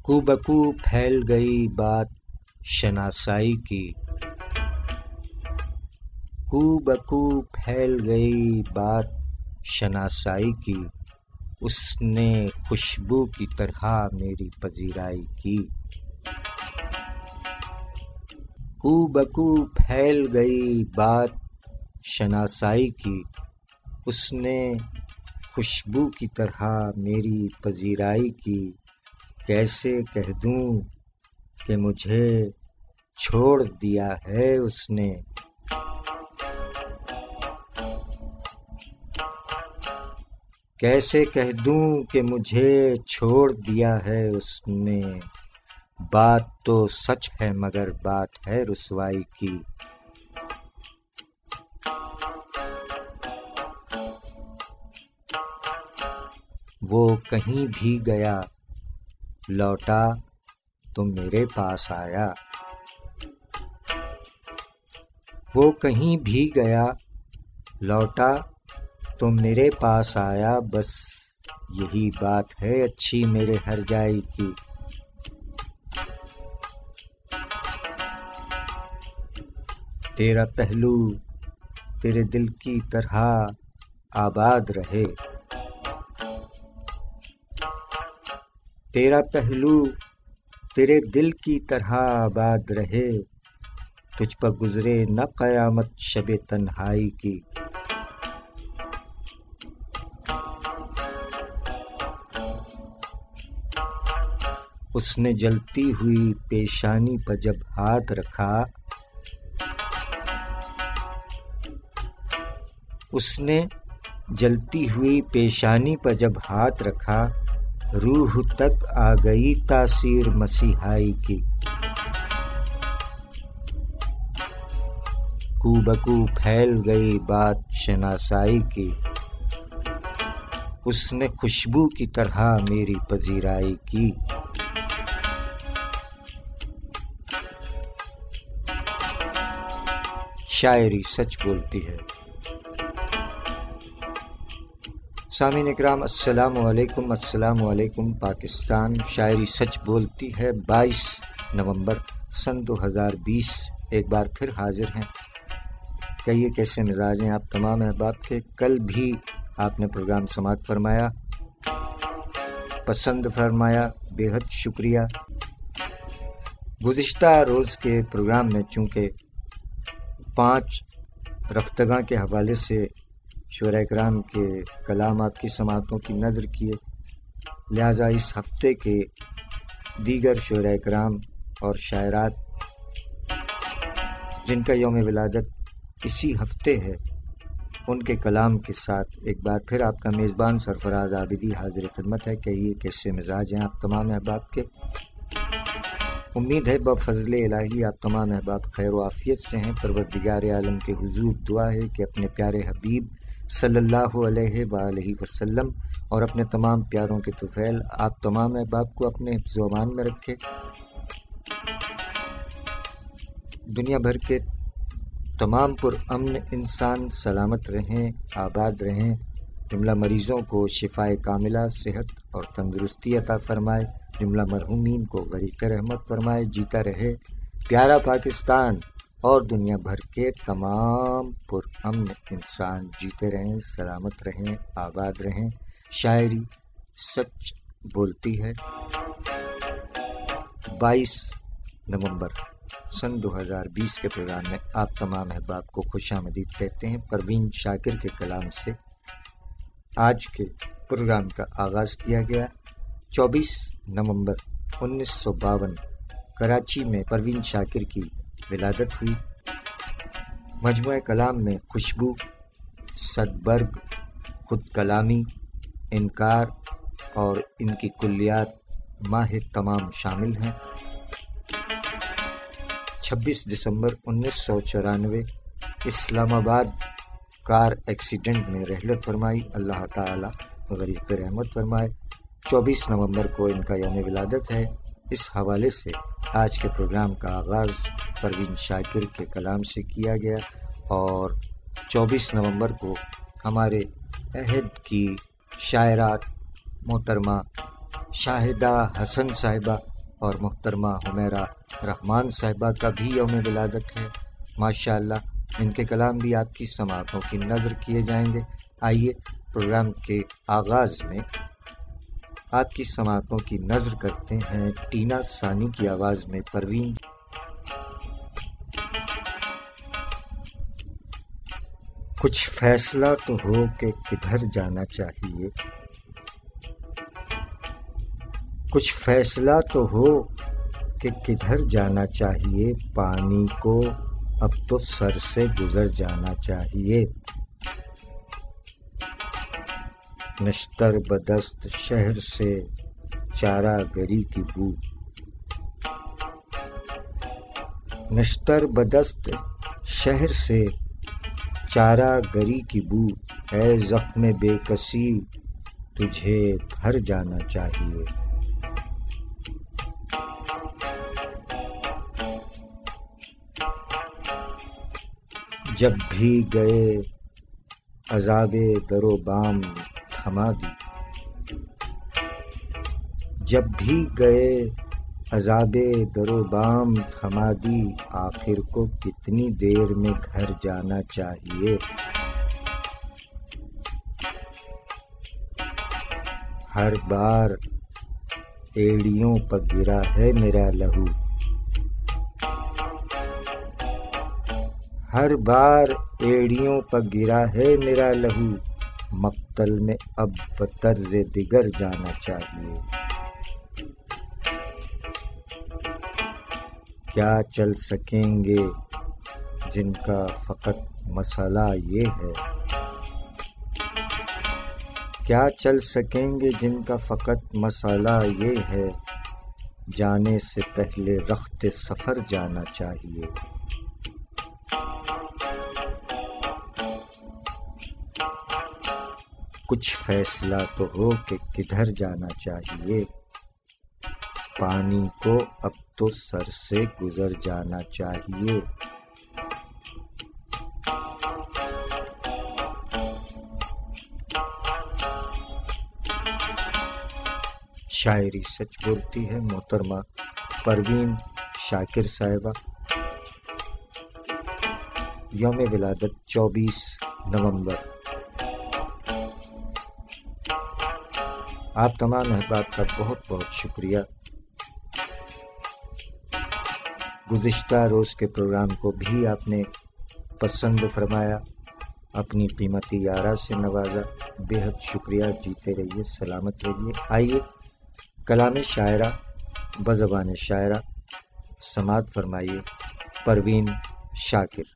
کو بکو پھیل گئی بات شناسائی کی، کو بکو پھیل گئی بات شناسائی کی، اس نے خوشبو کی طرح میری پذیرائی کی، کو بکو پھیل گئی بات شناسائی کی، اس نے خوشبو کی طرح میری پذیرائی کی، کیسے کہہ دوں کہ مجھے چھوڑ دیا ہے اس نے، کیسے کہہ دوں کہ مجھے چھوڑ دیا ہے اس نے، بات تو سچ ہے مگر بات ہے رسوائی کی، وہ کہیں بھی گیا لوٹا تو میرے پاس آیا، وہ کہیں بھی گیا لوٹا تو میرے پاس آیا، بس یہی بات ہے اچھی میرے ہر جائی کی، تیرا پہلو تیرے دل کی طرح آباد رہے، تیرا پہلو تیرے دل کی طرح آباد رہے، تجھ پر گزرے نہ قیامت شب تنہائی کی، اس نے جلتی ہوئی پیشانی پر جب ہاتھ رکھا، اس نے جلتی ہوئی پیشانی پر جب ہاتھ رکھا، روح تک آ گئی تاثیر مسیحائی کی، کو بکو پھیل گئی بات شناسائی کی، اس نے خوشبو کی طرح میری پذیرائی کی، شاعری سچ بولتی ہے۔ سامعین اکرام السلام علیکم، السلام علیکم پاکستان۔ شاعری سچ بولتی ہے 22 نومبر سن 2020 ایک بار پھر حاضر ہیں۔ کہیے کیسے مزاج ہیں آپ تمام احباب کے؟ کل بھی آپ نے پروگرام سماعت فرمایا، پسند فرمایا، بے حد شکریہ۔ گزشتہ روز کے پروگرام میں چونکہ 5 رفتگاں کے حوالے سے شعراء کرام کے کلامات کی سماعتوں کی نظر کیے، لہٰذا اس ہفتے کے دیگر شعراء کرام اور شاعرات جن کا یوم ولادت اسی ہفتے ہے، ان کے کلام کے ساتھ ایک بار پھر آپ کا میزبان سرفراز عابدی حاضر خدمت ہے۔ کہیے کیسے مزاج ہیں آپ تمام احباب کے؟ امید ہے بفضل الہی آپ تمام احباب خیر و عافیت سے ہیں۔ پروردگار عالم کے حضور دعا ہے کہ اپنے پیارے حبیب صلی اللہ علیہ وآلہ وسلم اور اپنے تمام پیاروں کے طفیل آپ تمام احباب کو اپنے حفظ و امان میں رکھے، دنیا بھر کے تمام پر امن انسان سلامت رہیں، آباد رہیں، جملہ مریضوں کو شفاء کاملہ، صحت اور تندرستی عطا فرمائے، جملہ مرحومین کو غریق رحمت فرمائے، جیتا رہے پیارا پاکستان اور دنیا بھر کے تمام پر امن انسان جیتے رہیں، سلامت رہیں، آباد رہیں۔ شاعری سچ بولتی ہے 22 نومبر سن 2020 کے پروگرام میں آپ تمام احباب کو خوش آمدید کہتے ہیں۔ پروین شاکر کے کلام سے آج کے پروگرام کا آغاز کیا گیا۔ 24 نومبر 1952 کراچی میں پروین شاکر کی ولادت ہوئی۔ مجموعہ کلام میں خوشبو، صدبرگ، خود کلامی، انکار اور ان کی کلیات ماہ تمام شامل ہیں۔ 26 دسمبر 1994 اسلام آباد کار ایکسیڈنٹ میں رحلت فرمائی، اللہ تعالی غریق رحمت فرمائے۔ 24 نومبر کو ان کا یوم ولادت ہے۔ اس حوالے سے آج کے پروگرام کا آغاز پروین شاکر کے کلام سے کیا گیا اور 24 نومبر کو ہمارے عہد کی شاعرات محترمہ شاہدہ حسن صاحبہ اور محترمہ حمیرہ رحمان صاحبہ کا بھی یوم ولادت ہے۔ ماشاءاللہ ان کے کلام بھی آپ کی سماعتوں کی نظر کیے جائیں گے۔ آئیے پروگرام کے آغاز میں آپ کی سماعتوں کی نظر کرتے ہیں ٹینا ثانی کی آواز میں پروین۔ کچھ فیصلہ تو ہو کہ کدھر جانا چاہیے، کچھ فیصلہ تو ہو کہ کدھر جانا چاہیے، پانی کو اب تو سر سے گزر جانا چاہیے۔ نشتر بدست شہر سے چارہ گری کی بو، نشتر بدست شہر سے چارہ گری کی بو، ہے زخم بے کسی تجھے بھر جانا چاہیے۔ جب بھی گئے عذاب در و بام تھما دی، جب بھی گئے عذاب در و بام تھما دی، آخر کو کتنی دیر میں گھر جانا چاہیے۔ ہر بار ایڑیوں پر گرا ہے میرا لہو، ہر بار ایڑیوں پر گرا ہے میرا لہو، مقتل میں اب بطرز دیگر جانا چاہیے۔ کیا چل سکیں گے جن کا فقط مسئلہ یہ ہے، کیا چل سکیں گے جن کا فقط مسئلہ یہ ہے، جانے سے پہلے رخت سفر جانا چاہیے۔ کچھ فیصلہ تو ہو کہ کدھر جانا چاہیے، پانی کو اب تو سر سے گزر جانا چاہیے۔ شاعری سچ بولتی ہے محترمہ پروین شاکر صاحبہ، یوم ولادت 24 نومبر۔ آپ تمام احباب کا بہت بہت شکریہ۔ گزشتہ روز کے پروگرام کو بھی آپ نے پسند فرمایا، اپنی قیمتی آرا سے نوازا، بے حد شکریہ۔ جیتے رہیے، سلامت رہیے۔ آئیے کلام شاعرہ بزبان شاعرہ سماعت فرمائیے پروین شاکر۔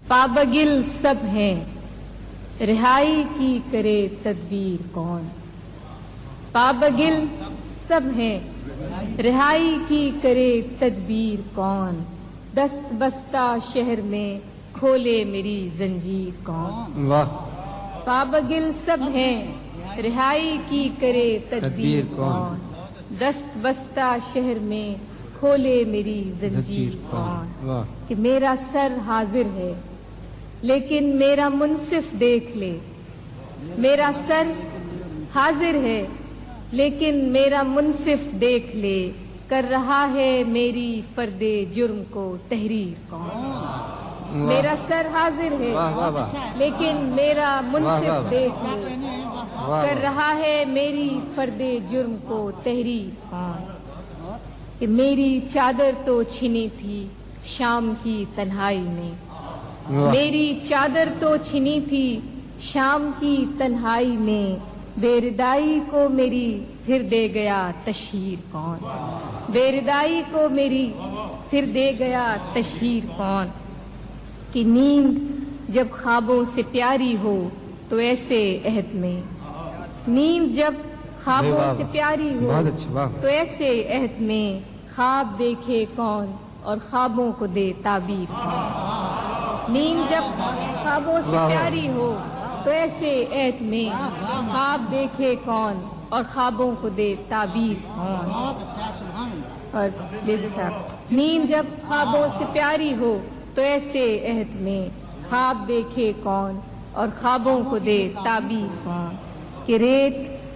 پابگل سب ہیں، رہائی کی کرے تدبیر کون، پابگل سب ہیں، رہائی کی کرے تدبیر کون، دست بستہ شہر میں کھولے میری زنجیر کون۔ پابگل سب ہیں، رہائی کی کرے تدبیر کون، دست بستہ شہر میں کھولے میری زنجیر کون۔ کہ میرا سر حاضر ہے لیکن میرا منصف دیکھ لے، میرا سر حاضر ہے لیکن میرا منصف دیکھ لے، کر رہا ہے میری فرد جرم کو تحریر کون۔ میرا سر حاضر ہے لیکن میرا منصف دیکھ لے، کر رہا ہے میری فرد جرم کو تحریر کون۔ کہ میری چادر تو چھنی تھی شام کی تنہائی میں، میری چادر تو چھنی تھی شام کی تنہائی میں، بے ردائی کو میری پھر دے گیا تشہیر کون۔ بے ردائی کو میری پھر دے گیا تشہیر کون۔ کہ نیند جب خوابوں سے پیاری ہو تو ایسے عہد میں، نیند جب خوابوں سے پیاری ہو تو ایسے عہد میں، خواب دیکھے کون اور خوابوں کو دے تعبیر کون۔ نیند جب خوابوں سے پیاری ہو تو ایسے عہد میں، خواب دیکھے کون اور خوابوں کو دے تعبیر کون۔ اور نیند جب خوابوں سے پیاری ہو تو ایسے عہد میں، خواب دیکھے کون اور خوابوں کو دے تعبیر کون۔ کہ ریت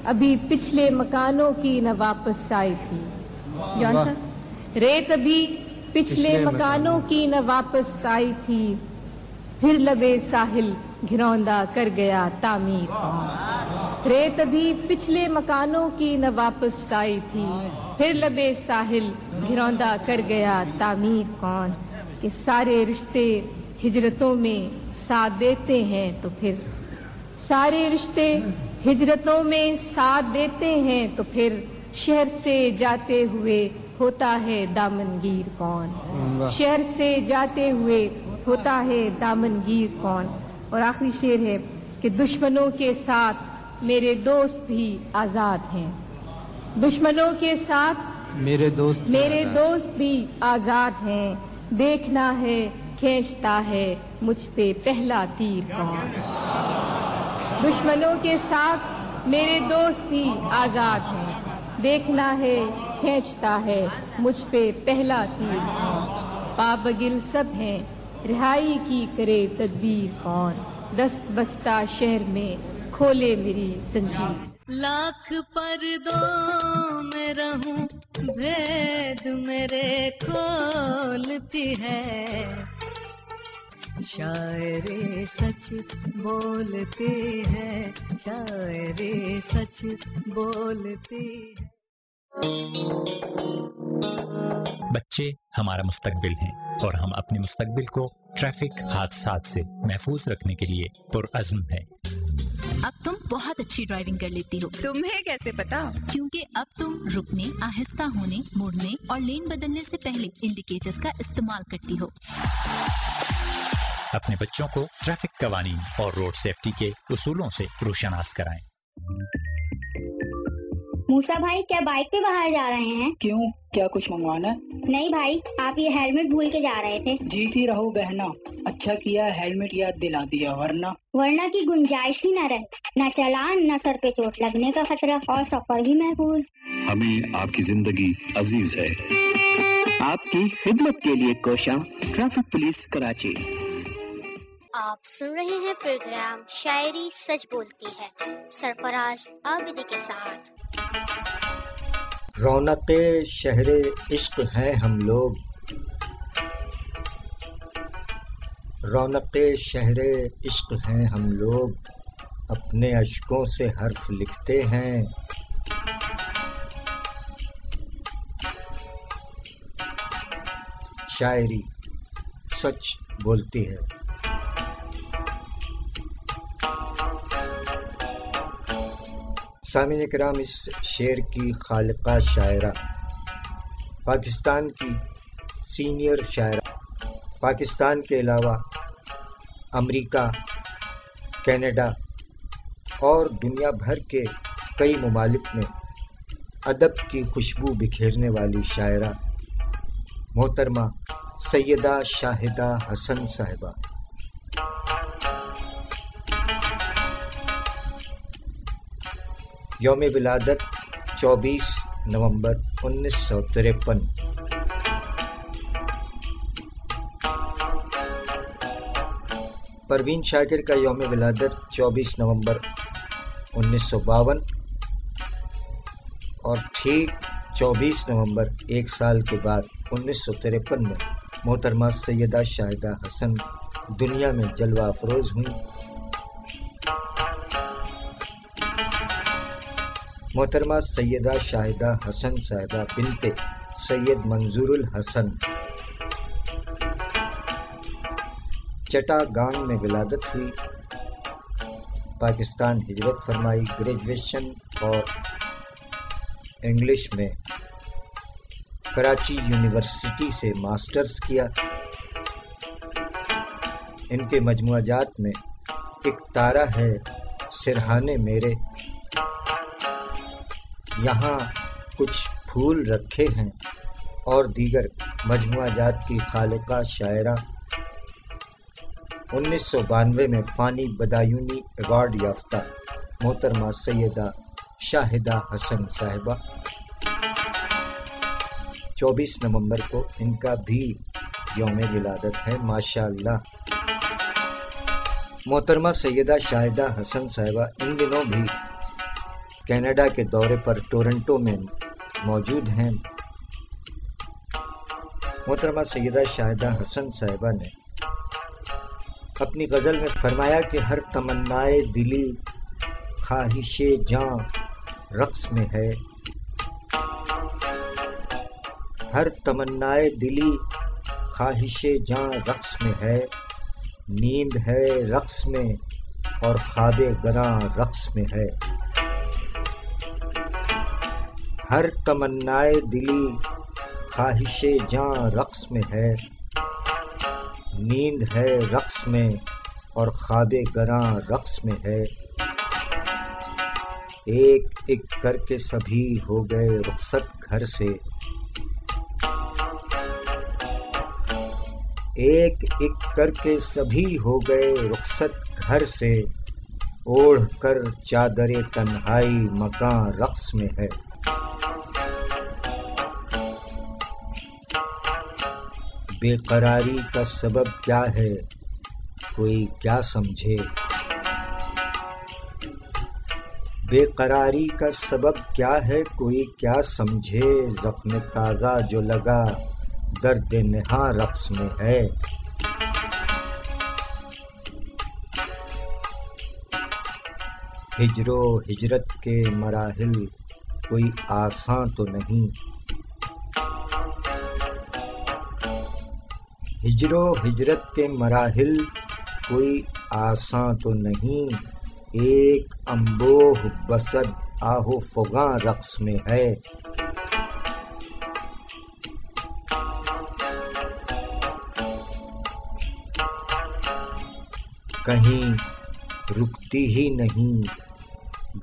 ابھی پچھلے مکانوں کی نہ واپس آئی تھی. جان صاحب، ریت ابھی پچھلے مکانوں کی نہ واپس آئی تھی، پھر لبے ساحل گھروندہ کر گیا تعمیر کون. ریت ابھی پچھلے مکانوں کی نہ واپس آئی تھی، پھر لبے ساحل گھروندہ کر گیا تعمیر کون. کہ سارے رشتے ہجرتوں میں ساتھ دیتے ہیں تو پھر، سارے رشتے ہجرتوں میں ساتھ دیتے ہیں تو پھر شہر سے جاتے ہوئے ہوتا ہے دامنگیر کون. شہر سے جاتے ہوئے ہوتا ہے دامنگیر کون. اور آخری شعر ہے کہ دشمنوں کے ساتھ میرے دوست بھی آزاد ہیں. دشمنوں کے ساتھ میرے دوست بھی آزاد ہیں. دیکھنا ہے کھینچتا ہے مجھ پہ پہلا تیر کون. دشمنوں کے ساتھ میرے دوست بھی آزاد ہیں. دیکھنا ہے کھینچتا ہے مجھ پہ پہلا تیر کون. پابگل سب ہیں رہائی کی کرے تدبیر کون. دست بستہ شہر میں کھولے میری زنجیر. لاکھ پردوں میں رہوں بھید میرے کھولتی ہے. شاعری سچ بولتی ہے، شاعری سچ بولتی ہے. بچے ہمارا مستقبل ہیں اور ہم اپنے مستقبل کو ٹریفک حادثات سے محفوظ رکھنے کے لیے پرعزم ہیں. اب تم بہت اچھی ڈرائیونگ کر لیتی ہو. تمہیں کیسے پتا؟ کیونکہ اب تم رکنے، آہستہ ہونے، مڑنے اور لین بدلنے سے پہلے انڈیکیٹرز کا استعمال کرتی ہو. اپنے بچوں کو ٹریفک قوانین اور روڈ سیفٹی کے اصولوں سے روشناس کرائیں. موسیٰ بھائی، کیا بائک پہ باہر جا رہے ہیں؟ کیوں، کیا کچھ منگوانا ہے؟ نہیں بھائی، آپ یہ ہیلمٹ بھول کے جا رہے تھے. جیتی رہو بہنا، اچھا کیا ہیلمٹ یاد دلا دیا، ورنہ کی گنجائش ہی نہ رہے. نہ چلان، نہ سر پہ چوٹ لگنے کا خطرہ، اور سفر بھی محفوظ. ہمیں آپ کی زندگی عزیز ہے. آپ کی خدمت کے لیے کوشاں ٹریفک پولیس کراچی. آپ سن رہے ہیں پروگرام شاعری سچ بولتی ہے سرفراز عابدی کے ساتھ. رونق شہر عشق ہیں ہم لوگ، رونق شہر عشق ہیں ہم لوگ، اپنے اشکوں سے حرف لکھتے ہیں. شاعری سچ بولتی ہے. سامعین کرام، اس شعر کی خالقہ شاعرہ پاکستان کی سینئر شاعرہ، پاکستان کے علاوہ امریکہ، کینیڈا اور دنیا بھر کے کئی ممالک میں ادب کی خوشبو بکھیرنے والی شاعرہ محترمہ سیدہ شاہدہ حسن صاحبہ. یوم ولادت 24 نومبر 1953. پروین شاکر کا یوم ولادت 24 نومبر 1952 اور ٹھیک 24 نومبر ایک سال کے بعد 1953 میں محترمہ سیدہ شاہدہ حسن دنیا میں جلوہ افروز ہوئیں. محترمہ سیدہ شاہدہ حسن صاحبہ بنت سید منظور الحسن چٹا گانگ میں ولادت ہوئی. پاکستان ہجرت فرمائی. گریجویشن اور انگلش میں کراچی یونیورسٹی سے ماسٹرز کیا. ان کے مجموعہ جات میں ایک تارہ ہے سرہانے میرے، یہاں کچھ پھول رکھے ہیں، اور دیگر مجموعہ جات کی خالقہ شاعرہ. 1992 میں فانی بدایونی ایوارڈ یافتہ محترمہ سیدہ شاہدہ حسن صاحبہ. 24 نومبر کو ان کا بھی یوم ولادت ہے. ماشاء اللہ. محترمہ سیدہ شاہدہ حسن صاحبہ ان دنوں بھی کینیڈا کے دورے پر ٹورنٹو میں موجود ہیں۔ محترمہ سیدہ شاہدہ حسن صاحبہ نے اپنی غزل میں فرمایا کہ ہر تمنائے دلی خواہش جاں رقص میں ہے، ہر تمنائے دلی خواہش جاں رقص میں ہے، نیند ہے رقص میں اور خواب گراں رقص میں ہے، ہر تمنائے دلی خواہش جاں رقص میں ہے، نیند ہے رقص میں اور خواب گراں رقص میں ہے، ایک ایک کر کے سبھی ہو گئے رخصت گھر سے، ایک ایک کر کے سبھی ہو گئے رخصت گھر سے، اوڑھ کر چادر تنہائی مکان رقص میں ہے، بے قراری کا سبب کیا ہے کوئی کیا سمجھے، بے قراری کا سبب کیا ہے کوئی کیا سمجھے، زخم تازہ جو لگا درد نہاں رقص میں ہے، ہجر و ہجرت کے مراحل کوئی آساں تو نہیں، ہجر و ہجرت کے مراحل کوئی آساں تو نہیں، ایک انبوہ بسد آہ و فغاں رقص میں ہے، کہیں رکتی ہی نہیں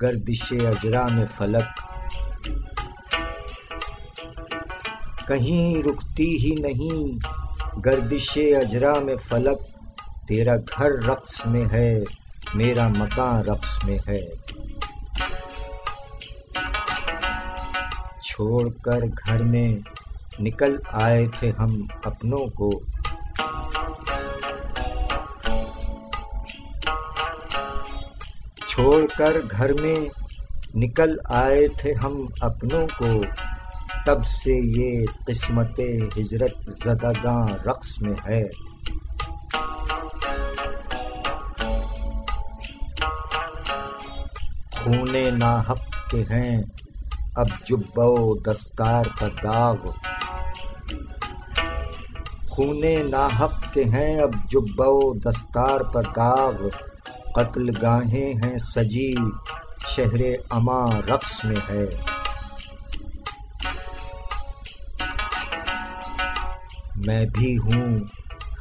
گردش اجرا میں فلک، کہیں رکتی ہی نہیں گردش اجرا میں فلک، تیرا گھر رقص میں ہے میرا مکان رقص میں ہے، چھوڑ کر گھر میں نکل آئے تھے ہم اپنوں کو، چھوڑ کر گھر میں نکل آئے تھے ہم اپنوں کو، تب سے یہ قسمت ہجرت زدگاں رقص میں ہے، خون ناحق کے ہیں اب جبہ و دستار پر داغ، خون ناحق کے ہیں اب جبہ و دستار پر داغ، قتل گاہیں ہیں سجی شہر اما رقص میں ہے، میں بھی ہوں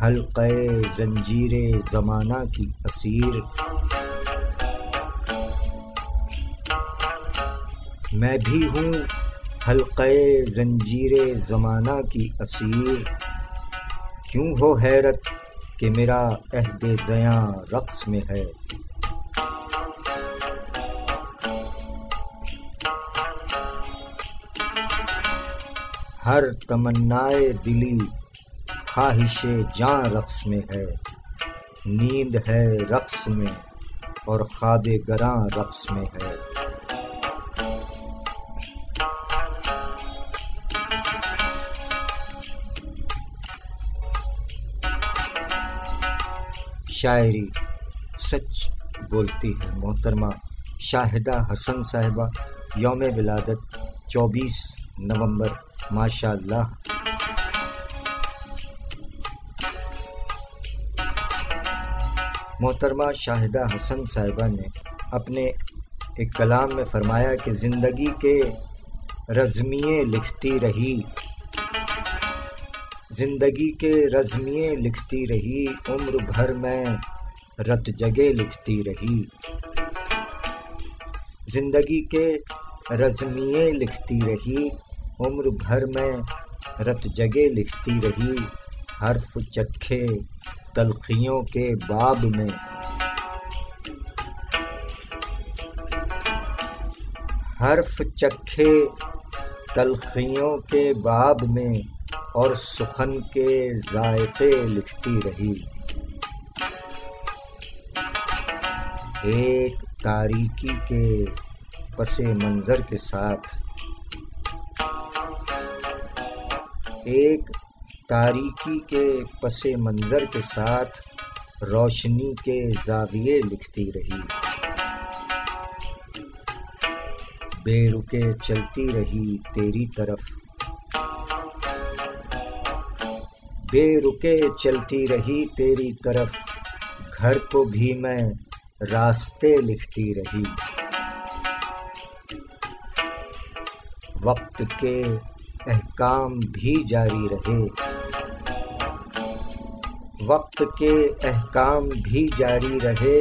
حلقہ زنجیر زمانہ کی اسیر، میں بھی ہوں حلقہ زنجیر زمانہ کی اسیر، کیوں ہو حیرت کہ میرا عہد زیاں رقص میں ہے، ہر تمنائے دلی خواہش جاں رقص میں ہے، نیند ہے رقص میں اور خواب گراں رقص میں ہے، شاعری سچ بولتی ہے۔ محترمہ شاہدہ حسن صاحبہ، یوم ولادت 24 نومبر، ماشاء اللہ۔ محترمہ شاہدہ حسن صاحبہ نے اپنے ایک کلام میں فرمایا کہ زندگی کے رزمیے لکھتی رہی، زندگی کے رزمیے لکھتی رہی، عمر بھر میں رت جگہ لکھتی رہی، زندگی کے رزمیے لکھتی رہی، عمر بھر میں رت جگہ لکھتی رہی، حرف چکھے تلخیوں کے باب میں، حرف چکھے تلخیوں کے باب میں اور سخن کے ذائقے لکھتی رہی، ایک تاریکی کے پس منظر کے ساتھ، ایک تاریکی کے پس منظر کے ساتھ روشنی کے زاویے لکھتی رہی، بے رکے چلتی رہی تیری طرف، بے رکے چلتی رہی تیری طرف، گھر کو بھی میں راستے لکھتی رہی، وقت کے احکام بھی جاری رہے، وقت کے احکام بھی جاری رہے،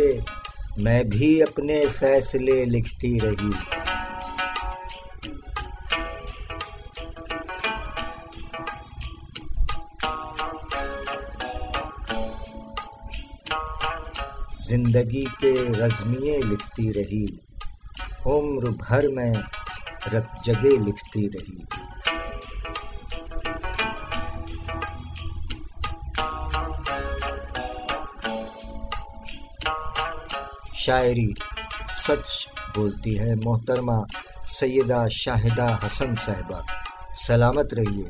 میں بھی اپنے فیصلے لکھتی رہی، زندگی کے رزمیے لکھتی رہی، عمر بھر میں رت جگے لکھتی رہی، شاعری سچ بولتی ہے محترمہ سیدہ شاہدہ حسن صاحبہ، سلامت رہیے۔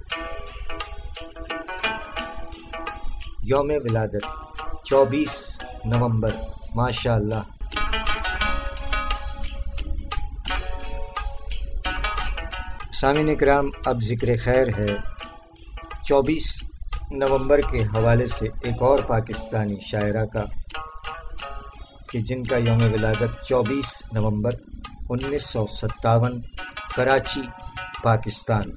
یوم ولادت 24 نومبر، ماشاء اللہ۔ سامعین کرام، اب ذکر خیر ہے 24 نومبر کے حوالے سے ایک اور پاکستانی شاعرہ کا کہ جن کا یوم ولادت 24 نومبر 1957 کراچی پاکستان۔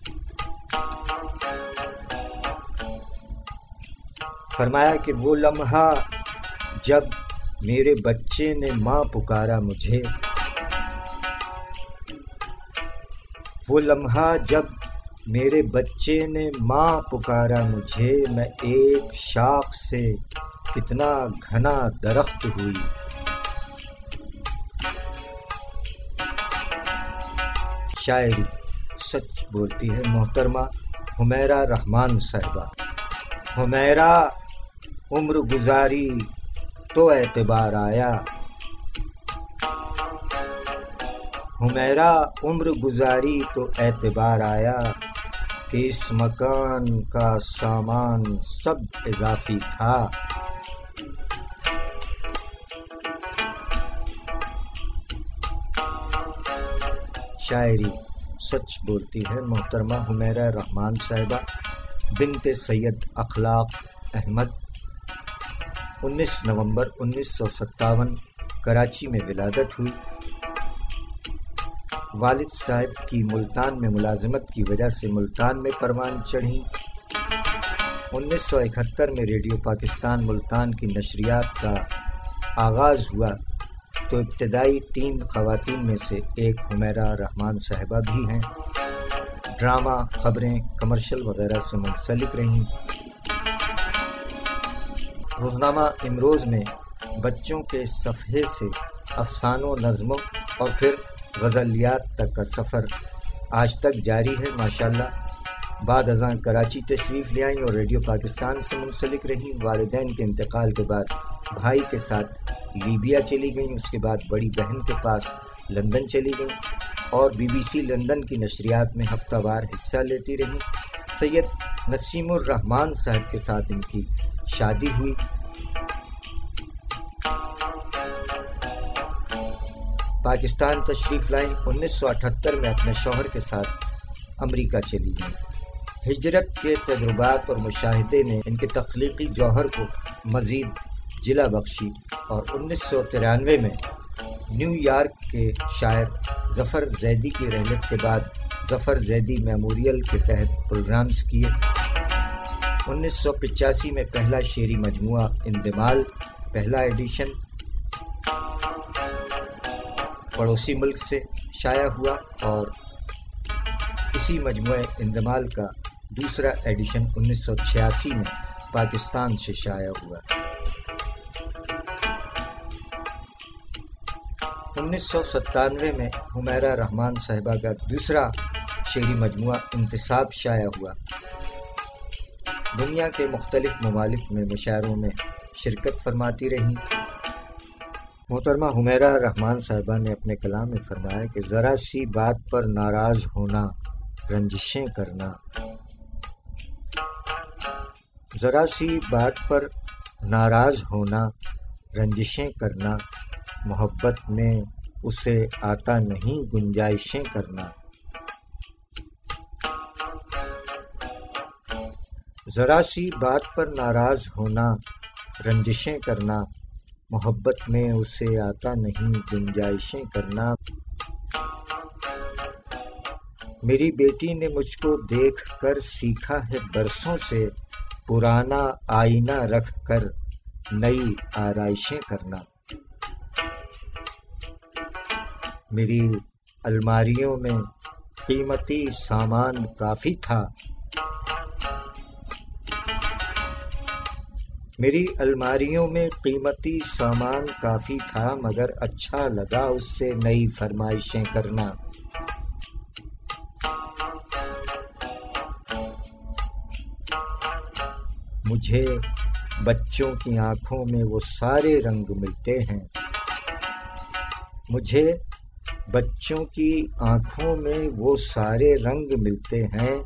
فرمایا کہ وہ لمحہ جب میرے بچے نے ماں پکارا مجھے، وہ لمحہ جب میرے بچے نے ماں پکارا مجھے، میں ایک شاخ سے کتنا گھنا درخت ہوئی، شاعری سچ بولتی ہے محترمہ حمیرہ رحمان صاحبہ۔ حمیرہ عمر گزاری تو اعتبار آیا، حمیرہ عمر گزاری تو اعتبار آیا، کہ اس مکان کا سامان سب اضافی تھا، شاعری سچ بولتی ہے محترمہ حمیرہ رحمان صاحبہ بنت سید اخلاق احمد، 19 نومبر 1957 کراچی میں ولادت ہوئی۔ والد صاحب کی ملتان میں ملازمت کی وجہ سے ملتان میں پروان چڑھی۔ 1971 میں ریڈیو پاکستان ملتان کی نشریات کا آغاز ہوا تو ابتدائی 3 خواتین میں سے ایک حمیرہ رحمان صاحبہ بھی ہیں۔ ڈرامہ، خبریں، کمرشل وغیرہ سے منسلک رہیں۔ روزنامہ امروز میں بچوں کے صفحے سے افسانوں، نظموں اور پھر غزلیات تک کا سفر آج تک جاری ہے ماشاءاللہ۔ بعد ازاں کراچی تشریف لے آئیں اور ریڈیو پاکستان سے منسلک رہیں۔ والدین کے انتقال کے بعد بھائی کے ساتھ لیبیا چلی گئیں، اس کے بعد بڑی بہن کے پاس لندن چلی گئیں اور BBC لندن کی نشریات میں ہفتہ وار حصہ لیتی رہیں۔ سید نسیم الرحمان صاحب کے ساتھ ان کی شادی ہوئی۔ پاکستان تشریف لائیں، 1978 میں اپنے شوہر کے ساتھ امریکہ چلی گئیں۔ ہجرت کے تجربات اور مشاہدے نے ان کے تخلیقی جوہر کو مزید جلا بخشی اور 1993 میں نیو یارک کے شاعر ظفر زیدی کی رحلت کے بعد ظفر زیدی میموریل کے تحت پروگرامز کیے۔ 1985 میں پہلا شعری مجموعہ اندمال پہلا ایڈیشن پڑوسی ملک سے شائع ہوا اور اسی مجموعہ اندمال کا دوسرا ایڈیشن 1986 میں پاکستان سے شائع ہوا۔ 1997 میں حمیرہ رحمان صاحبہ کا دوسرا شعری مجموعہ انتصاب شائع ہوا۔ دنیا کے مختلف ممالک میں مشاعروں میں شرکت فرماتی رہیں۔ محترمہ حمیرہ رحمان صاحبہ نے اپنے کلام میں فرمایا کہ ذرا سی بات پر ناراض ہونا، رنجشیں کرنا، ذرا سی بات پر ناراض ہونا، رنجشیں کرنا، محبت میں اسے آتا نہیں گنجائشیں کرنا، ذرا سی بات پر ناراض ہونا، رنجشیں کرنا، محبت میں اسے آتا نہیں گنجائشیں کرنا۔ میری بیٹی نے مجھ کو دیکھ کر سیکھا ہے برسوں سے، پرانا آئینہ رکھ کر نئی آرائشیں کرنا۔ میری الماریوں میں قیمتی سامان کافی تھا، میری الماریوں میں قیمتی سامان کافی تھا، مگر اچھا لگا اس سے نئی فرمائشیں کرنا۔ مجھے بچوں کی آنکھوں میں وہ سارے رنگ ملتے ہیں، مجھے بچوں کی آنکھوں میں وہ سارے رنگ ملتے ہیں،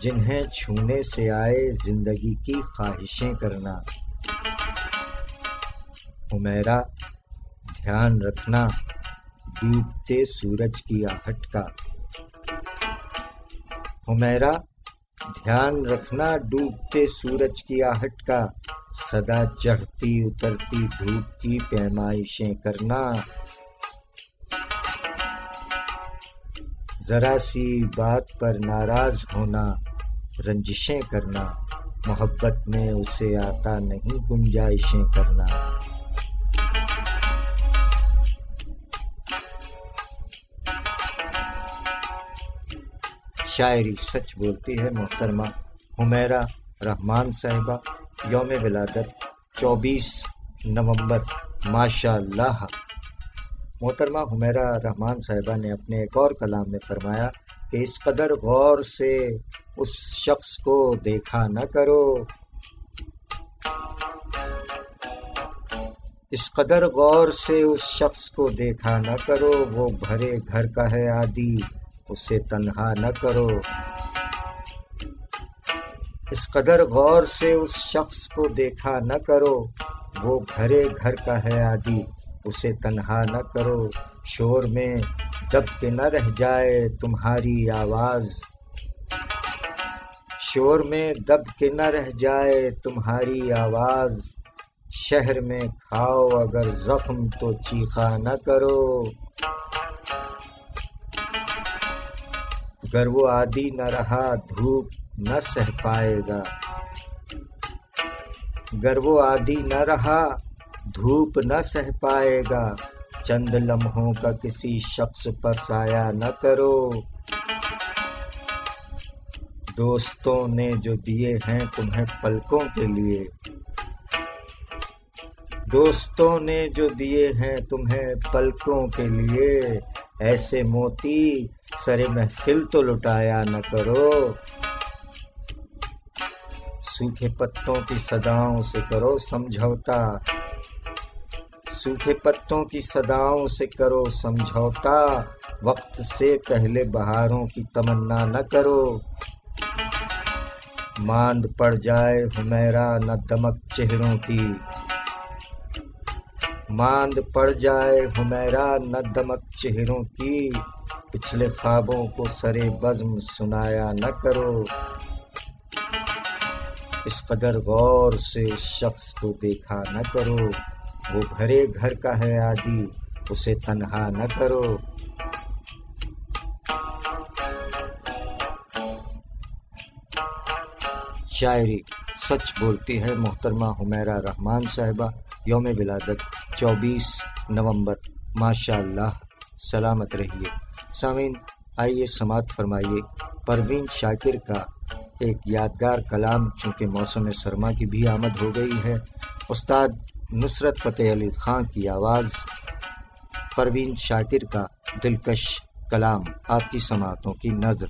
جنہیں چھونے سے آئے زندگی کی خواہشیں کرنا۔ حمیرہ دھیان رکھنا ڈوبتے سورج کی آہٹ کا، حمیرہ دھیان رکھنا ڈوبتے سورج کی آہٹ کا، سدا چڑھتی اترتی دھوپ کی پیمائشیں کرنا۔ ذرا سی بات پر ناراض ہونا، رنجشیں کرنا، محبت میں اسے آتا نہیں گنجائشیں کرنا۔ شاعری سچ بولتی ہے محترمہ حمیرہ رحمان صاحبہ، یوم ولادت 24 نومبر، ماشاء اللہ۔ محترمہ حمیرہ رحمان صاحبہ نے اپنے ایک اور کلام میں فرمایا کہ اس قدر غور سے اس شخص کو دیکھا نہ کرو، اس قدر غور سے اس شخص کو دیکھا نہ کرو، وہ بھرے گھر کا ہے عادی، اسے تنہا نہ کرو۔ اس قدر غور سے اس شخص کو دیکھا نہ کرو، وہ بھرے گھر کا ہے عادی، اسے تنہا نہ کرو۔ شور میں دب کے نہ رہ جائے تمہاری آواز، شور میں دب کے نہ رہ جائے تمہاری آواز، شہر میں کھاؤ اگر زخم تو چیخا نہ کرو۔ گر وہ عادی نہ رہا دھوپ نہ سہ پائے گا، گر وہ عادی نہ رہا دھوپ نہ سہ پائے گا، چند لمحوں کا کسی شخص پر سایہ نہ کرو۔ دوستوں نے جو دیے ہیں تمہیں پلکوں کے لیے، دوستوں نے جو دیے ہیں تمہیں پلکوں کے لیے، ایسے موتی سر محفل تو لٹایا نہ کرو۔ سوکھے پتوں کی صداؤں سے کرو سمجھوتا، سوکھے پتوں کی صداؤں سے کرو سمجھوتا، وقت سے پہلے بہاروں کی تمنا نہ کرو۔ ماند پڑ جائے حمیرہ نہ دمک چہروں کی، ماند پڑ جائے حمیرہ نہ دمک چہروں کی، پچھلے خوابوں کو سرے بزم سنایا نہ کرو۔ اس قدر غور سے اس شخص کو دیکھا نہ کرو، وہ بھرے گھر کا ہے عادی، اسے تنہا نہ کرو۔ شاعری سچ بولتی ہے محترمہ حمیرہ رحمان صاحبہ، یوم ولادت 24 نومبر، ماشاء اللہ۔ سلامت رہیے۔ سامعین، آئیے سماعت فرمائیے پروین شاکر کا ایک یادگار کلام، چونکہ موسم سرما کی بھی آمد ہو گئی ہے۔ استاد نصرت فتح علی خان کی آواز، پروین شاکر کا دلکش کلام آپ کی سماعتوں کی نظر۔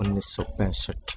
1965।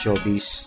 24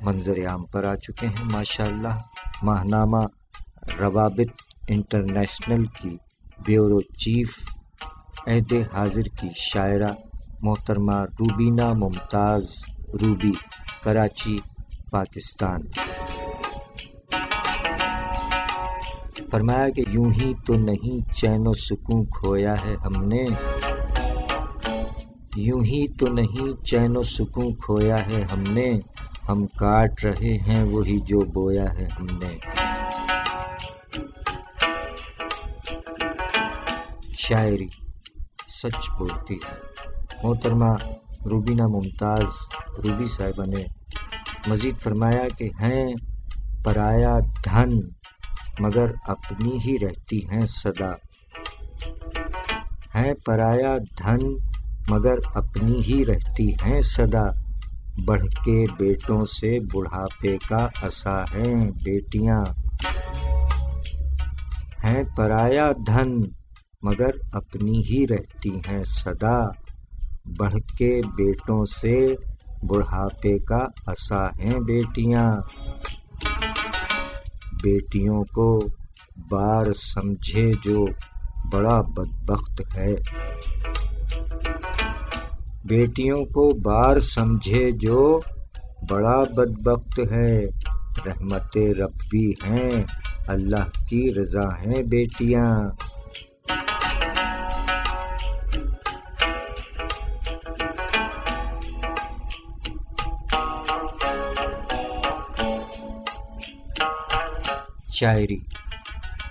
منظر عام پر آ چکے ہیں ماشاءاللہ۔ ماہنامہ روابط انٹرنیشنل کی بیورو چیف عہد حاضر کی شاعرہ محترمہ روبینہ ممتاز روبی، کراچی، پاکستان۔ فرمایا کہ یوں ہی تو نہیں چین و سکون کھویا ہے ہم نے، یوں ہی تو نہیں چین و سکون کھویا ہے ہم نے، ہم کاٹ رہے ہیں وہی جو بویا ہے ہم نے۔ شاعری سچ بولتی ہے۔ محترمہ روبینہ ممتاز روبی صاحبہ نے مزید فرمایا کہ ہیں پرایا دھن مگر اپنی ہی رہتی ہیں صدا، ہیں پرایا دھن مگر اپنی ہی رہتی ہیں صدا، بڑھ کے بیٹوں سے بڑھاپے کا عصا ہیں بیٹیاں، ہیں پرایا دھن مگر اپنی ہی رہتی ہیں صدا، بڑھ کے بیٹوں سے بڑھاپے کا عصا ہیں بیٹیاں، بیٹیوں کو بار سمجھے جو بڑا بدبخت ہے، بیٹیوں کو بار سمجھے جو بڑا بدبخت ہے، رحمت ربی ہیں اللہ کی رضا ہیں بیٹیاں۔ شاعری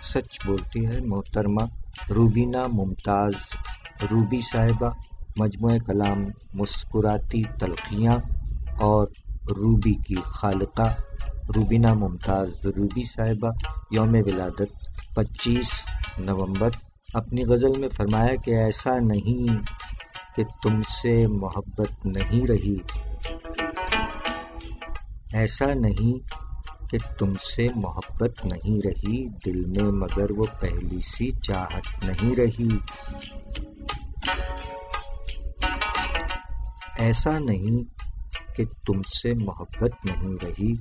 سچ بولتی ہے۔ محترمہ روبینہ ممتاز روبی صاحبہ، مجموعہ کلام مسکراتی تلخیاں اور روبی کی خالقہ روبینہ ممتاز روبی صاحبہ، یوم ولادت 25 نومبر۔ اپنی غزل میں فرمایا کہ ایسا نہیں کہ تم سے محبت نہیں رہی، ایسا نہیں کہ تم سے محبت نہیں رہی، دل میں مگر وہ پہلی سی چاہت نہیں رہی، ایسا نہیں کہ تم سے محبت نہیں رہی،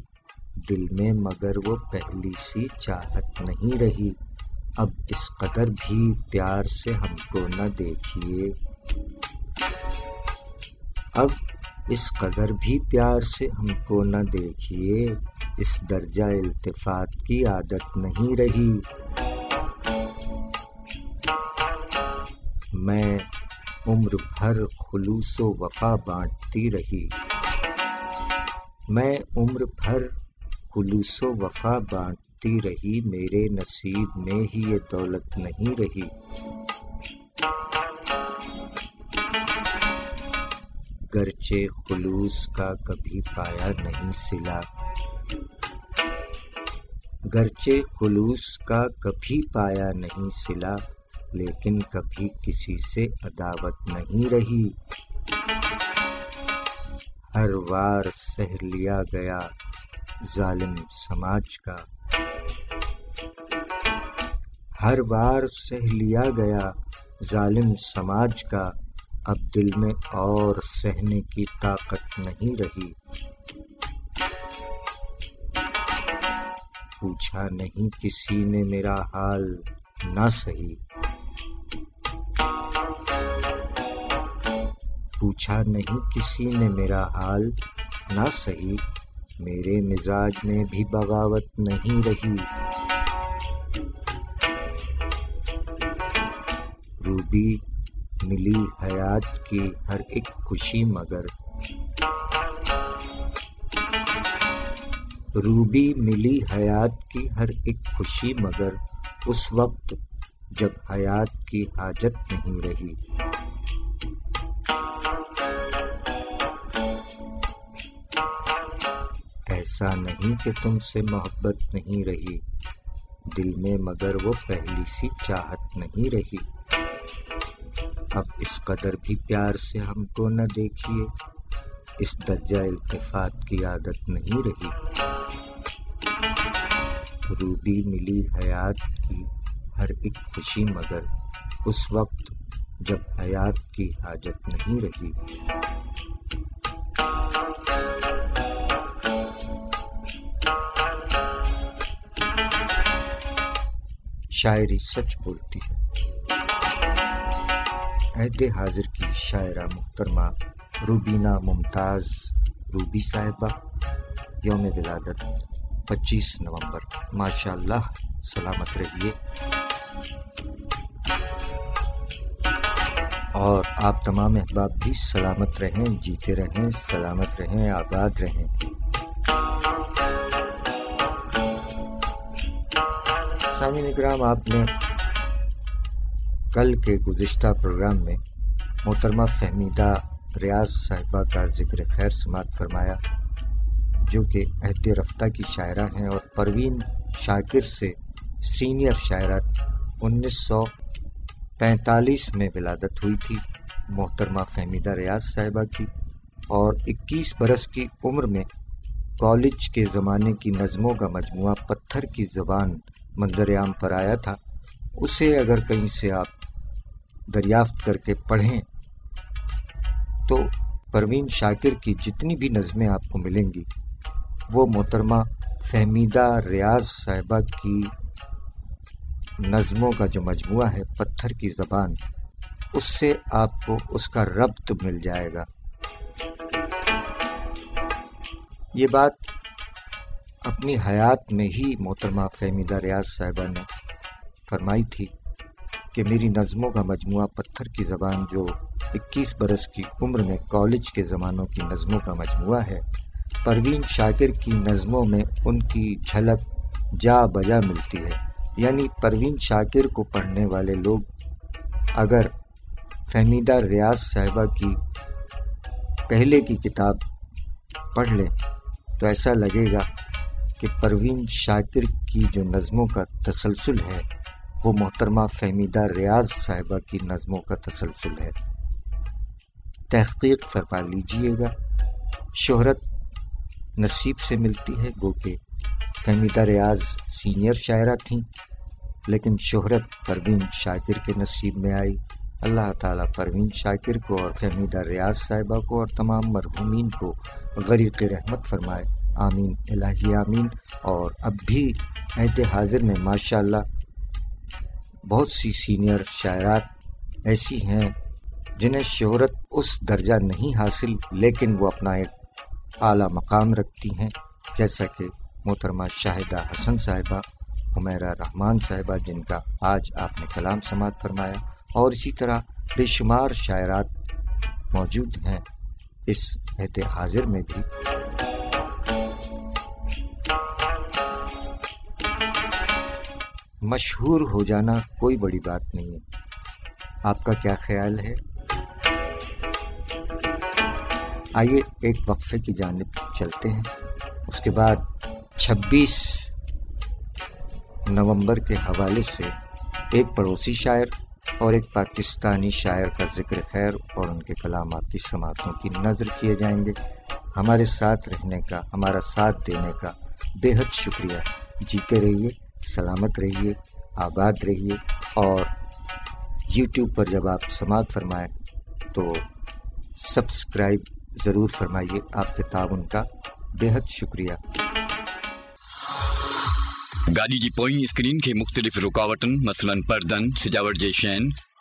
دل میں مگر وہ پہلی سی چاہت نہیں رہی، اب اس قدر بھی پیار سے ہم کو نہ دیکھیے، اب اس قدر بھی پیار سے ہم کو نہ دیکھیے، اس درجہ التفات کی عادت نہیں رہی، میں عمر بھر خلوص و وفا بانٹتی رہی، میں عمر بھر خلوص و وفا بانٹتی رہی، میرے نصیب میں ہی یہ دولت نہیں رہی، گرچہ خلوص کا کبھی پایا نہیں صلہ، گرچہ خلوص کا کبھی پایا نہیں صلہ، لیکن کبھی کسی سے عداوت نہیں رہی، ہر وار سہ لیا گیا ظالم سماج کا، ہر وار سہ لیا گیا ظالم سماج کا، اب دل میں اور سہنے کی طاقت نہیں رہی، پوچھا نہیں کسی نے میرا حال نہ سہی، پوچھا نہیں کسی نے میرا حال نہ سہی، میرے مزاج میں بھی بغاوت نہیں رہی، روبی ملی حیات کی ہر ایک خوشی مگر، روبی ملی حیات کی ہر ایک خوشی مگر، اس وقت جب حیات کی حاجت نہیں رہی، ایسا نہیں کہ تم سے محبت نہیں رہی، دل میں مگر وہ پہلی سی چاہت نہیں رہی، اب اس قدر بھی پیار سے ہم کو نہ دیکھیے، اس درجہ التفات کی عادت نہیں رہی، روبی ملی حیات کی ہر ایک خوشی مگر، اس وقت جب حیات کی حاجت نہیں رہی۔ شاعری سچ بولتی ہے۔ عہد حاضر کی شاعرہ محترمہ روبینہ ممتاز روبی صاحبہ، یوم ولادت 25 نومبر۔ ماشاء اللہ، سلامت رہیے اور آپ تمام احباب بھی سلامت رہیں، جیتے رہیں، سلامت رہیں، آباد رہیں۔ سامعین اکرام، آپ نے کل کے گزشتہ پروگرام میں محترمہ فہمیدہ ریاض صاحبہ کا ذکر خیر سماعت فرمایا، جو کہ عہد رفتہ کی شاعرہ ہیں اور پروین شاکر سے سینئر شاعرہ۔ 1945 میں ولادت ہوئی تھی محترمہ فہمیدہ ریاض صاحبہ کی، اور 21 برس کی عمر میں کالج کے زمانے کی نظموں کا مجموعہ پتھر کی زبان منظر عام پر آیا تھا۔ اسے اگر کہیں سے آپ دریافت کر کے پڑھیں تو پروین شاکر کی جتنی بھی نظمیں آپ کو ملیں گی وہ محترمہ فہمیدہ ریاض صاحبہ کی نظموں کا جو مجموعہ ہے پتھر کی زبان، اس سے آپ کو اس کا ربط مل جائے گا۔ یہ بات اپنی حیات میں ہی محترمہ فہمیدہ ریاض صاحبہ نے فرمائی تھی کہ میری نظموں کا مجموعہ پتھر کی زبان، جو 21 برس کی عمر میں کالج کے زمانوں کی نظموں کا مجموعہ ہے، پروین شاکر کی نظموں میں ان کی جھلک جا بجا ملتی ہے۔ یعنی پروین شاکر کو پڑھنے والے لوگ اگر فہمیدہ ریاض صاحبہ کی پہلے کی کتاب پڑھ لیں تو ایسا لگے گا کہ پروین شاکر کی جو نظموں کا تسلسل ہے وہ محترمہ فہمیدہ ریاض صاحبہ کی نظموں کا تسلسل ہے۔ تحقیق فرما لیجئے گا، شہرت نصیب سے ملتی ہے، گو کہ فہمیدہ ریاض سینئر شاعرہ تھیں، لیکن شہرت پروین شاکر کے نصیب میں آئی۔ اللہ تعالیٰ پروین شاکر کو اور فہمیدہ ریاض صاحبہ کو اور تمام مرحومین کو غریق رحمت فرمائے، آمین الہی آمین۔ اور اب بھی عہد حاضر میں ماشاءاللہ بہت سی سینئر شاعرات ایسی ہیں جنہیں شہرت اس درجہ نہیں حاصل، لیکن وہ اپنا ایک اعلیٰ مقام رکھتی ہیں، جیسا کہ محترمہ شاہدہ حسن صاحبہ، حمیرہ رحمان صاحبہ جن کا آج آپ نے کلام سماعت فرمایا، اور اسی طرح بے شمار شاعرات موجود ہیں اس عہد حاضر میں بھی۔ مشہور ہو جانا کوئی بڑی بات نہیں ہے، آپ کا کیا خیال ہے؟ آئیے ایک وقفے کی جانب چلتے ہیں، اس کے بعد 26 نومبر کے حوالے سے ایک پڑوسی شاعر اور ایک پاکستانی شاعر کا ذکر خیر اور ان کے کلامات کی سماعتوں کی نظر کیے جائیں گے۔ ہمارے ساتھ رہنے کا، ہمارا ساتھ دینے کا بے حد شکریہ۔ جیتے رہیے، سلامت رہیے، آباد رہیے، اور یوٹیوب پر جب آپ سماعت فرمائیں تو سبسکرائب ضرور فرمائیے، آپ کے تعاون کا بے حد شکریہ۔ گاڑی جی پوئیں اسکرین کے مختلف رکاوٹن مثلاً پردن، سجاوٹ جے شین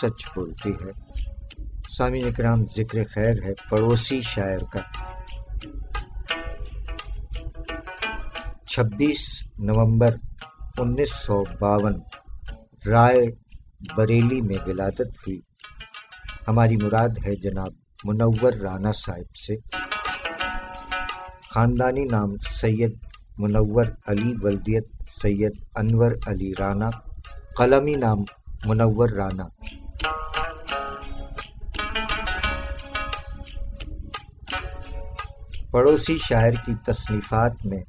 سچ بولتی ہے۔ سامعین اکرام، ذکر خیر ہے پڑوسی شاعر کا۔ 26 نومبر 1952 رائے بریلی میں ولادت ہوئی۔ ہماری مراد ہے جناب منور رانا صاحب سے۔ خاندانی نام سید منور علی، ولدیت سید انور علی رانا، قلمی نام منور رانا۔ پڑوسی شاعر کی تصنیفات میں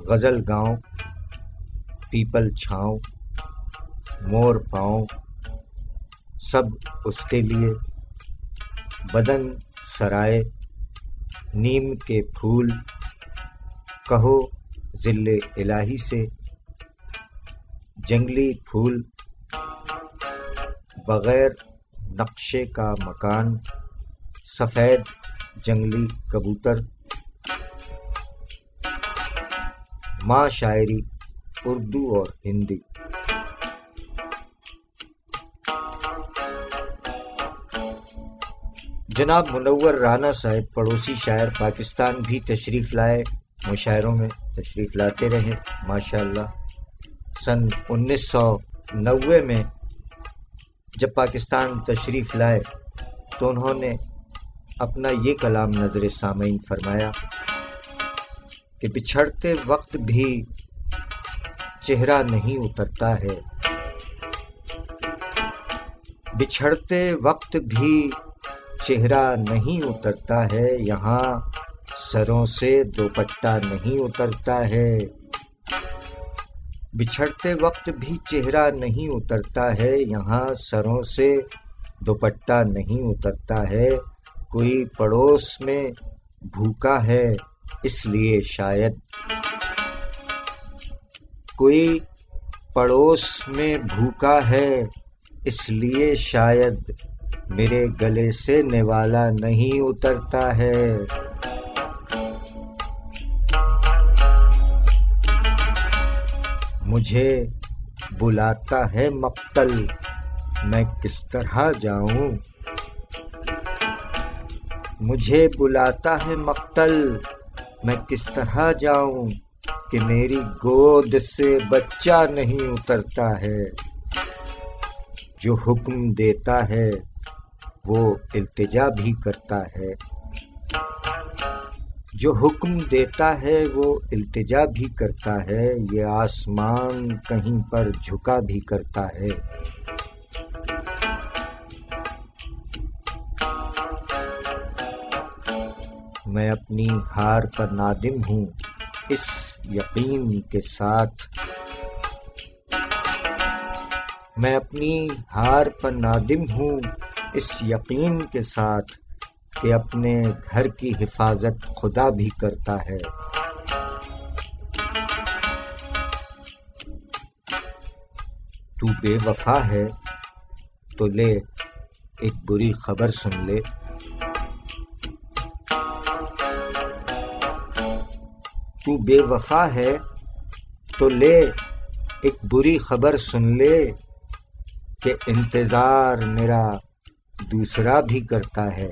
غزل گاؤں، پیپل چھاؤں، مور پاؤں سب اس کے لیے، بدن سرائے، نیم کے پھول، کہو ذل الہی سے، جنگلی پھول، بغیر نقشے کا مکان، سفید جنگلی کبوتر، ماں شاعری اردو اور ہندی۔ جناب منور رانا صاحب پڑوسی شاعر پاکستان بھی تشریف لائے، مشاعروں میں تشریف لاتے رہے ماشاءاللہ۔ سن 1990 میں جب پاکستان تشریف لائے تو انہوں نے اپنا یہ کلام نظر سامعین فرمایا کہ بچھڑتے وقت بھی چہرہ نہیں اترتا ہے، بچھڑتے وقت بھی چہرہ نہیں اترتا ہے، یہاں سروں سے دوپٹہ نہیں اترتا ہے، بچھڑتے وقت بھی چہرہ نہیں اترتا ہے، یہاں سروں سے دوپٹہ نہیں اترتا ہے، کوئی پڑوس میں بھوکا ہے اس لیے شاید، کوئی پڑوس میں بھوکا ہے اس لیے شاید، میرے گلے سے نوالا نہیں اترتا ہے۔ مجھے بلاتا ہے مقتل، میں کس طرح جاؤں، مجھے بلاتا ہے مقتل، میں کس طرح جاؤں، کہ میری گود سے بچہ نہیں اترتا ہے، جو حکم دیتا ہے وہ التجا بھی کرتا ہے، جو حکم دیتا ہے وہ التجا بھی کرتا ہے، یہ آسمان کہیں پر جھکا بھی کرتا ہے۔ میں اپنی ہار پر نادم ہوں اس یقین کے ساتھ، میں اپنی ہار پر نادم ہوں اس یقین کے ساتھ کہ اپنے گھر کی حفاظت خدا بھی کرتا ہے۔ تو بے وفا ہے تو لے ایک بری خبر سن لے، تو بے وفا ہے تو لے ایک بری خبر سن لے، کہ انتظار میرا دوسرا بھی کرتا ہے۔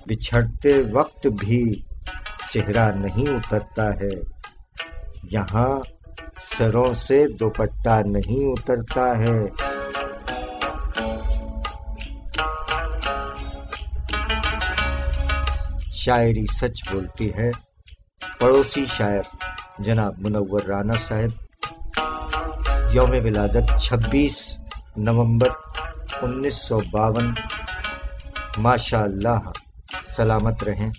بچھڑتے وقت بھی چہرہ نہیں اترتا ہے، یہاں سروں سے دوپٹہ نہیں اترتا ہے۔ شاعری سچ بولتی ہے پڑوسی شاعر جناب منور رانا صاحب، یوم ولادت 26 نومبر 1952، ماشاء اللہ سلامت رہیں۔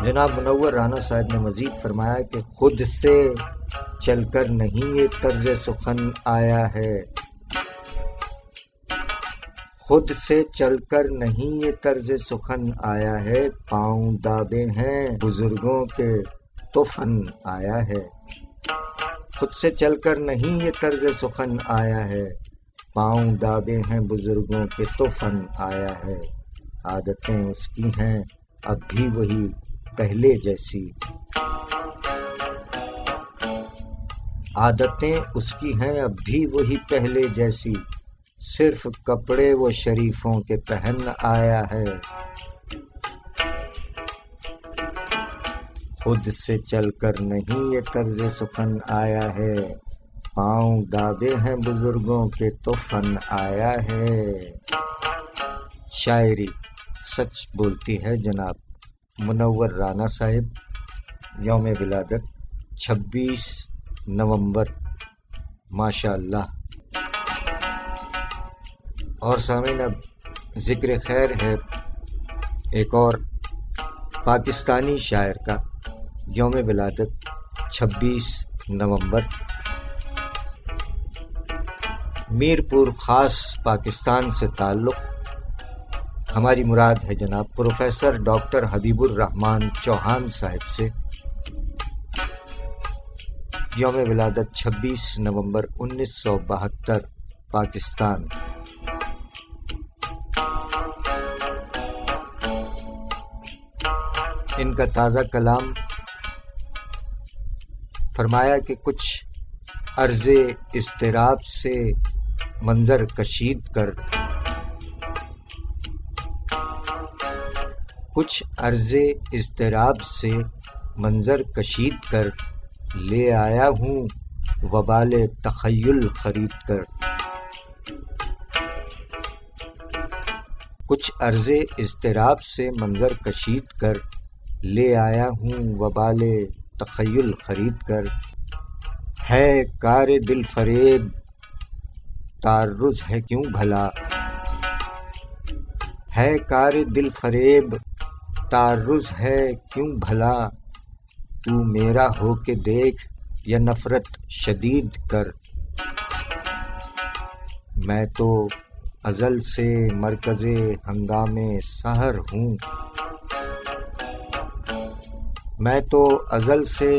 جناب منور رانا صاحب نے مزید فرمایا کہ خود سے چل کر نہیں یہ طرز سخن آیا ہے، خود سے چل کر نہیں یہ طرز سخن آیا ہے، پاؤں دابے ہیں بزرگوں کے تو فن آیا ہے، خود سے چل کر نہیں یہ طرز سخن آیا ہے، پاؤں دابے ہیں بزرگوں کے تو فن آیا ہے، عادتیں اس کی ہیں اب بھی وہی پہلے جیسی، عادتیں اس کی ہیں اب بھی وہی پہلے جیسی، صرف کپڑے وہ شریفوں کے پہن آیا ہے۔ خود سے چل کر نہیں یہ طرز سخن آیا ہے، پاؤں دابے ہیں بزرگوں کے تو فن آیا ہے۔ شاعری سچ بولتی ہے جناب منور رانا صاحب، یوم ولادت 26 نومبر، ماشاء اللہ۔ اور سامعین اب ذکر خیر ہے ایک اور پاکستانی شاعر کا، یوم ولادت 26 نومبر، میرپور خاص پاکستان سے تعلق۔ ہماری مراد ہے جناب پروفیسر ڈاکٹر حبیب الرحمان چوہان صاحب سے، یوم ولادت 26 نومبر 1972، پاکستان۔ ان کا تازہ کلام فرمایا کہ کچھ عرض اضطراب سے منظر کشید کر، کچھ عرض اضطراب سے منظر کشید کر، لے آیا ہوں وبال تخیل خرید کر۔ کچھ عرض اضطراب سے منظر کشید کر، لے آیا ہوں وبال تخیل خرید کر۔ ہے کار دل فریب تعرض ہے کیوں بھلا، ہے کار دل فریب تعرض ہے کیوں بھلا، تو میرا ہو کے دیکھ یا نفرت شدید کر۔ میں تو ازل سے مرکز ہنگامے سحر ہوں، میں تو ازل سے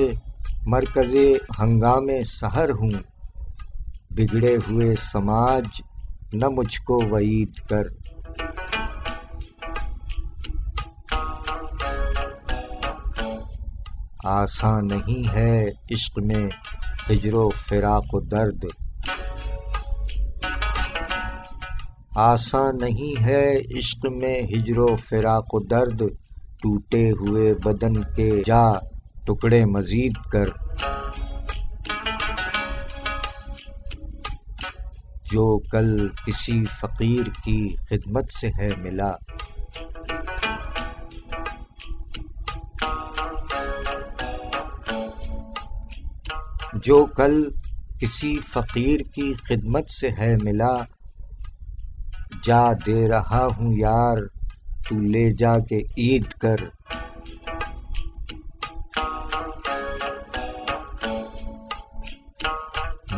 مرکز ہنگامے سحر ہوں، بگڑے ہوئے سماج نہ مجھ کو وعید کر۔ آسان نہیں ہے عشق میں ہجر و فراق و درد، آسان نہیں ہے عشق میں ہجر و فراق و درد، ٹوٹے ہوئے بدن کے جا ٹکڑے مزید کر۔ جو کل کسی فقیر کی خدمت سے ہے ملا، جو کل کسی فقیر کی خدمت سے ہے ملا، جا دے رہا ہوں یار تو لے جا کے عید کر۔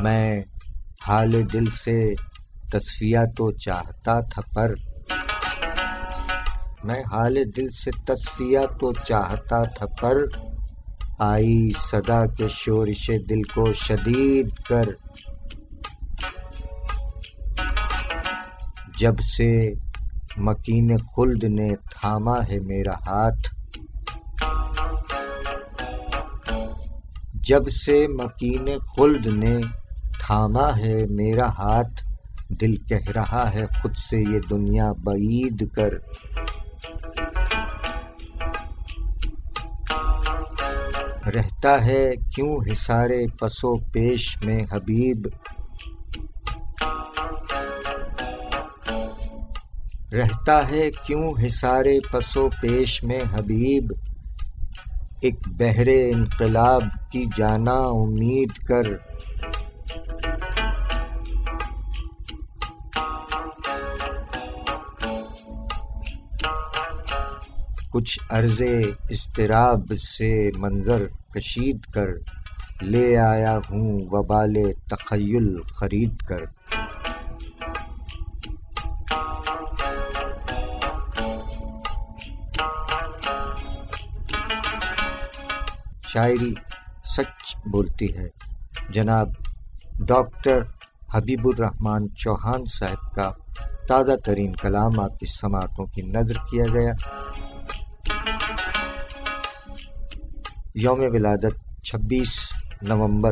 میں حال دل سے تصفیہ تو چاہتا تھا پر، میں حال دل سے تصفیہ تو چاہتا تھا پر، آئی صدا کے شورش دل کو شدید کر۔ جب سے مکین خلد نے تھاما ہے میرا ہاتھ، جب سے مکین خلد نے تھاما ہے میرا ہاتھ، دل کہہ رہا ہے خود سے یہ دنیا بعید کر۔ رہتا ہے کیوں حصار پس و پیش میں حبیب، رہتا ہے کیوں حصار پس و پیش میں حبیب، ایک بحر انقلاب کی جانا امید کر۔ کچھ عرض اضطراب سے منظر کشید کر، لے آیا ہوں وبال تخیل خرید کر۔ شاعری سچ بولتی ہے جناب ڈاکٹر حبیب الرحمان چوہان صاحب کا تازہ ترین کلام آپ کی سماعتوں کی نظر کیا گیا۔ یوم ولادت 26 نومبر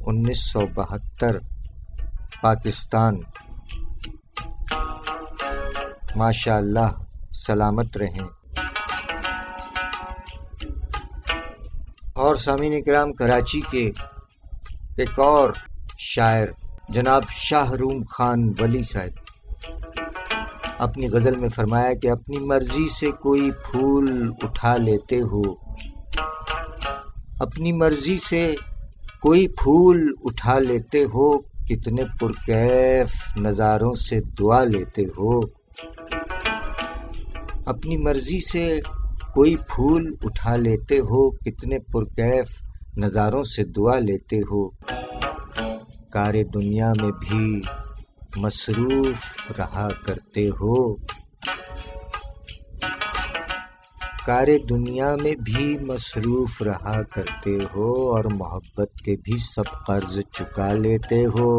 1972 پاکستان۔ ماشاء اللہ سلامت رہیں۔ اور سامعین کرام، کراچی کے ایک اور شاعر جناب شاہ روم خان ولی صاحب اپنی غزل میں فرمایا کہ اپنی مرضی سے کوئی پھول اٹھا لیتے ہو، اپنی مرضی سے کوئی پھول اٹھا لیتے ہو، کتنے پرکیف نظاروں سے دعا لیتے ہو، اپنی مرضی سے کوئی پھول اٹھا لیتے ہو، کتنے پرکیف نظاروں سے دعا لیتے ہو، کار دنیا میں بھی مصروف رہا کرتے ہو، کار دنیا میں بھی مصروف رہا کرتے ہو، اور محبت کے بھی سب قرض چکا لیتے ہو۔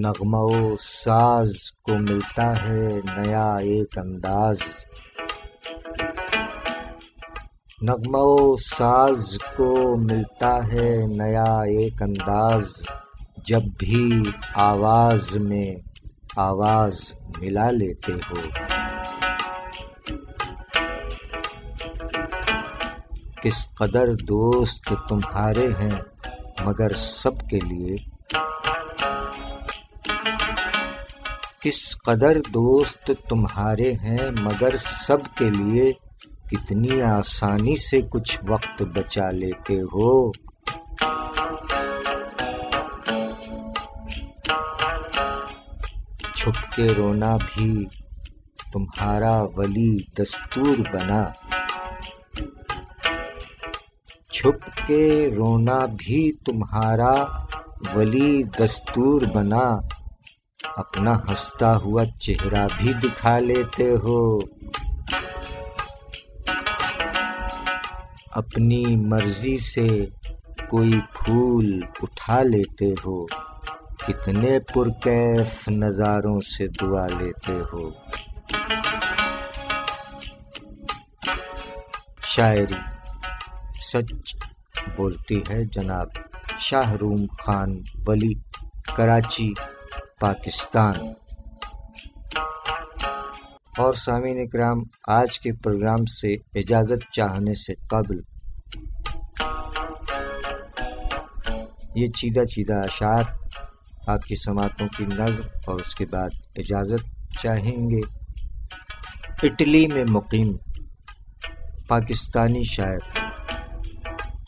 نغمہ و ساز کو ملتا ہے نیا ایک انداز، نغمہ و ساز کو ملتا ہے نیا ایک انداز، جب بھی آواز میں آواز ملا لیتے ہو، کس قدر دوست تمہارے ہیں مگر سب کے لیے، کس قدر دوست تمہارے ہیں مگر سب کے لیے، کتنی آسانی سے کچھ وقت بچا لیتے ہو، چھپ کے رونا بھی تمہارا ولی دستور بنا، چھپ کے رونا بھی تمہارا ولی دستور بنا، اپنا ہنستا ہوا چہرہ بھی دکھا لیتے ہو، اپنی مرضی سے کوئی پھول اٹھا لیتے ہو، کتنے پرکیف نظاروں سے دعا لیتے ہو۔ شاعری سچ بولتی ہے جناب شاہ روم خان ولی، کراچی پاکستان۔ اور سامعین اکرام، آج کے پروگرام سے اجازت چاہنے سے قبل یہ چیدہ چیدہ اشعار آپ کی سماعتوں کی نظر اور اس کے بعد اجازت چاہیں گے۔ اٹلی میں مقیم پاکستانی شاعر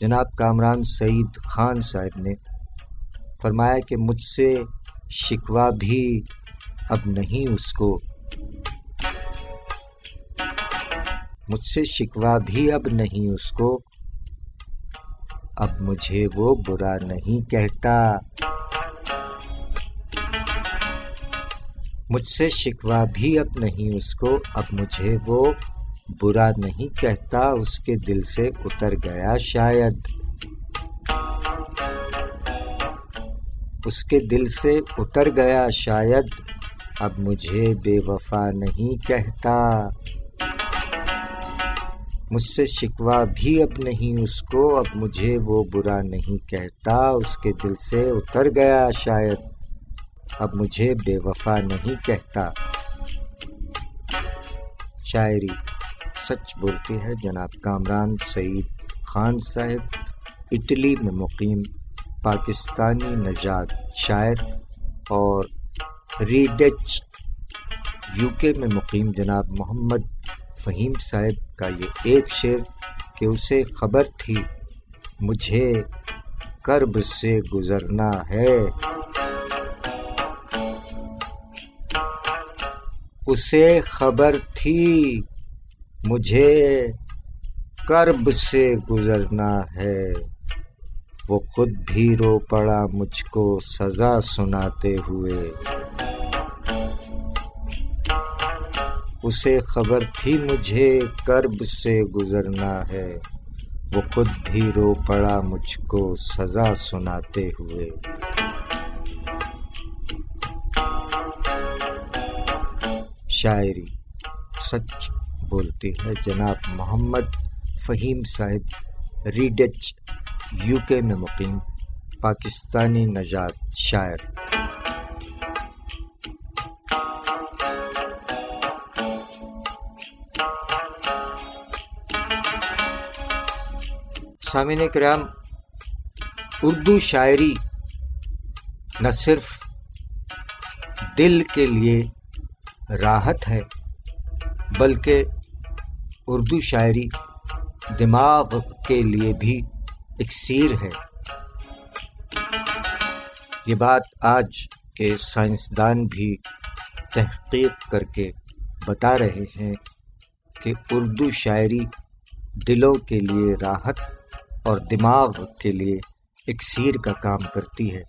جناب کامران سعید خان صاحب نے فرمایا کہ مجھ سے شکوہ بھی اب نہیں اس کو، مجھ سے شکوہ بھی اب نہیں اس کو، اب مجھے وہ برا نہیں کہتا، مجھ سے شکوہ بھی اب نہیں اس کو، اب مجھے وہ برا نہیں کہتا، اس کے دل سے اتر گیا شاید، اس کے دل سے اتر گیا شاید، اب مجھے بے وفا نہیں کہتا، مجھ سے شکوہ بھی اب نہیں اس کو، اب مجھے وہ برا نہیں کہتا، اس کے دل سے اتر گیا شاید، اب مجھے بے وفا نہیں کہتا۔ شاعری سچ بولتی ہے جناب کامران سعید خان صاحب، اٹلی میں مقیم پاکستانی نژاد شاعر، اور ریڈچ UK میں مقیم جناب محمد فہیم صاحب کا یہ ایک شعر کہ اسے خبر تھی مجھے کرب سے گزرنا ہے، اسے خبر تھی مجھے کرب سے گزرنا ہے، وہ خود بھی رو پڑا مجھ کو سزا سناتے ہوئے، اسے خبر تھی مجھے کرب سے گزرنا ہے، وہ خود بھی رو پڑا مجھ کو سزا سناتے ہوئے۔ شاعری سچ بولتی ہے جناب محمد فہیم صاحب ریڈچ UK میں مقیم پاکستانی نژاد شاعر۔ سامعین کرام، اردو شاعری نہ صرف دل کے لیے راحت ہے بلکہ اردو شاعری دماغ کے لیے بھی اکسیر ہے۔ یہ بات آج کے سائنسدان بھی تحقیق کر کے بتا رہے ہیں کہ اردو شاعری دلوں کے لیے راحت اور دماغ کے لیے اکسیر کا کام کرتی ہے۔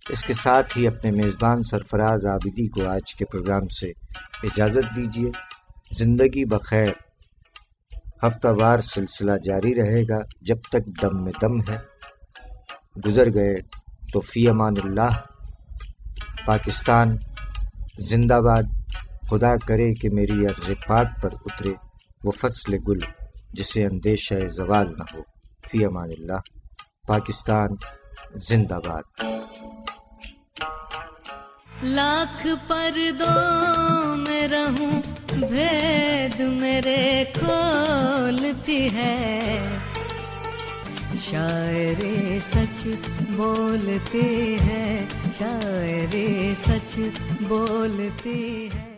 اس کے ساتھ ہی اپنے میزبان سرفراز عابدی کو آج کے پروگرام سے اجازت دیجیے۔ زندگی بخیر ہفتہ وار سلسلہ جاری رہے گا جب تک دم میں دم ہے۔ گزر گئے تو فی امان اللہ۔ پاکستان زندہ باد۔ خدا کرے کہ میری عرض پاک پر اترے وہ فصل گل جسے اندیشہ زوال نہ ہو۔ فی امان اللہ۔ پاکستان زندہ باد۔ لاکھ پردوں میں رہوں بھید میرے کھولتی ہے، شاعری سچ بولتی ہے، شاعری سچ بولتی ہے۔